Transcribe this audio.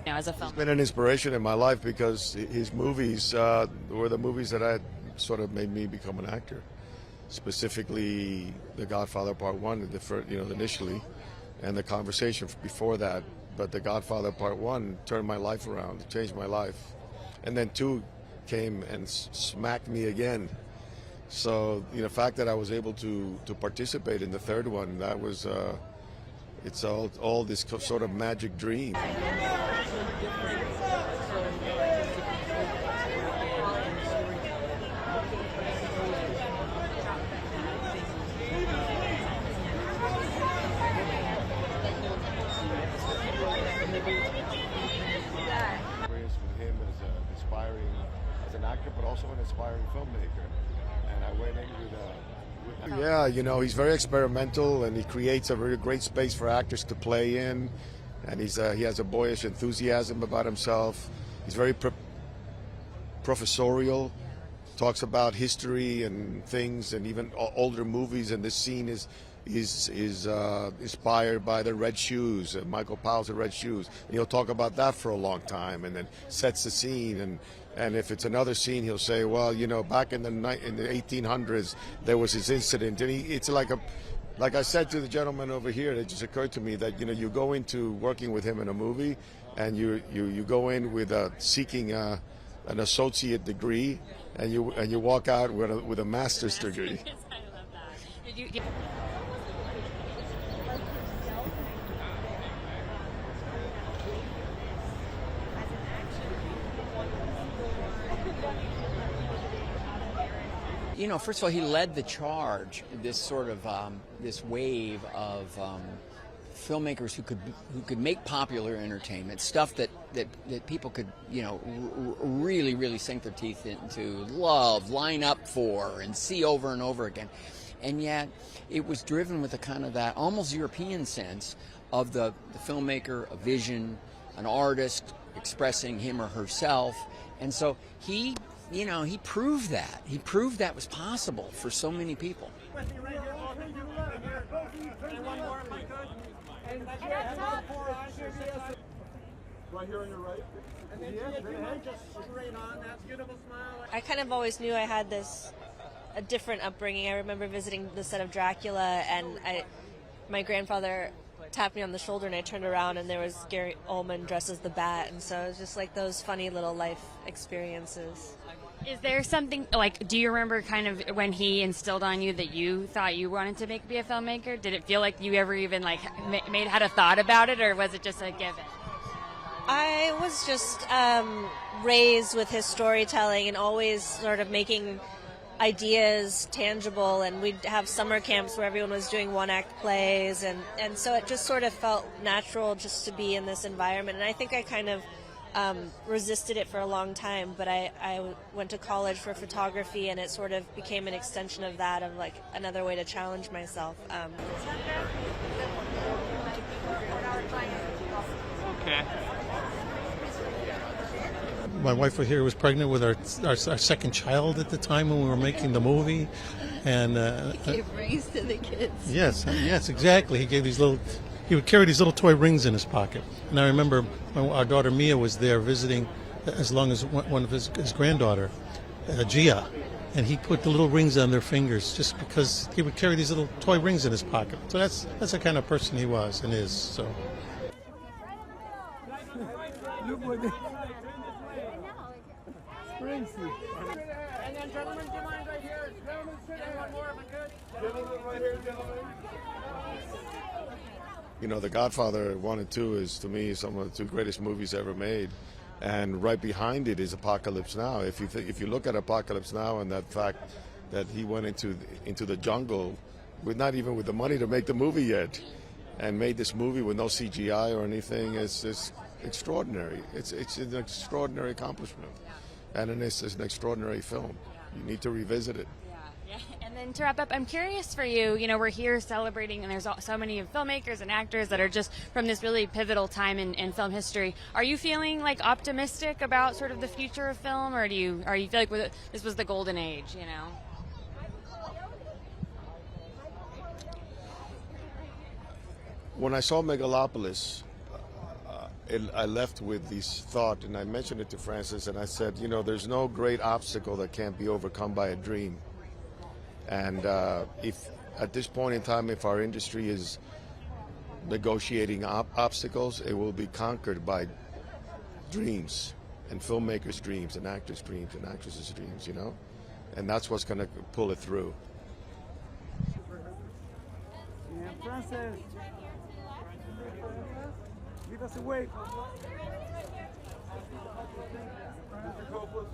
As a film. He's been an inspiration in my life because his movies were the movies that had sort of made me become an actor. Specifically, The Godfather Part 1, initially, and The Conversation before that. But The Godfather Part 1 turned my life around, changed my life. And then 2 came and smacked me again. So, the fact that I was able to participate in the third one, that was, it's all this sort of magic dream. As an actor, but also an inspiring filmmaker. And I went in with yeah, he's very experimental, and he creates a really great space for actors to play in. And he has a boyish enthusiasm about himself. He's very professorial, talks about history and things, and even older movies. And this scene is inspired by the Red Shoes, Michael Powell's The Red Shoes. And he'll talk about that for a long time, and then sets the scene. And if it's another scene, he'll say, well, back in the 1800s, there was this incident. And it's like I said to the gentleman over here, it just occurred to me that, you go into working with him in a movie, and you go in with seeking an associate degree, and you walk out with a master's degree. I love that. First of all, he led the charge. This sort of this wave of filmmakers who could make popular entertainment, stuff that people could really sink their teeth into, love, line up for, and see over and over again. And yet, it was driven with a kind of that almost European sense of the filmmaker, a vision, an artist expressing him or herself, and so he proved that. He proved that was possible for so many people. Right here on your right. And then just straight on. That's beautiful smile. I kind of always knew I had a different upbringing. I remember visiting the set of Dracula, and my grandfather tapped me on the shoulder, and I turned around, and there was Gary Oldman dressed as the Bat, and so it was just like those funny little life experiences. Is there something, do you remember kind of when he instilled on you that you thought you wanted to be a filmmaker? Did it feel like you ever even had a thought about it, or was it just a given? I was just raised with his storytelling and always sort of making ideas tangible, and we'd have summer camps where everyone was doing one-act plays, and so it just sort of felt natural just to be in this environment. And I think I kind of resisted it for a long time, but I went to college for photography, and it sort of became an extension of that, of another way to challenge myself. Okay. My wife here was pregnant with our second child at the time when we were making the movie, and he gave rings to the kids. Yes, exactly. He would carry these little toy rings in his pocket. And I remember our daughter Mia was there visiting, as long as one of his granddaughter, Gia, and he put the little rings on their fingers just because he would carry these little toy rings in his pocket. So that's the kind of person he was and is. So. And then gentlemen, do you mind right here? Gentlemen, sit down. One more if I could. Gentlemen, right here, gentlemen. The Godfather 1 and 2 is, to me, some of the 2 greatest movies ever made. And right behind it is Apocalypse Now. If you look at Apocalypse Now and that fact that he went into the jungle not even with the money to make the movie yet, and made this movie with no CGI or anything, it's extraordinary. It's an extraordinary accomplishment. And it's an extraordinary film. You need to revisit it. Yeah. And then to wrap up, I'm curious for you, we're here celebrating, and there's so many filmmakers and actors that are just from this really pivotal time in film history. Are you feeling optimistic about sort of the future of film, or do you feel like this was the golden age, When I saw Megalopolis, I left with this thought, and I mentioned it to Francis, and I said, you know, there's no great obstacle that can't be overcome by a dream. And if at this point in time, if our industry is negotiating obstacles, it will be conquered by dreams, and filmmakers' dreams, and actors' dreams, and actresses' dreams, you know? And that's what's going to pull it through. And Francis, give us a wave. Mr. Coppola.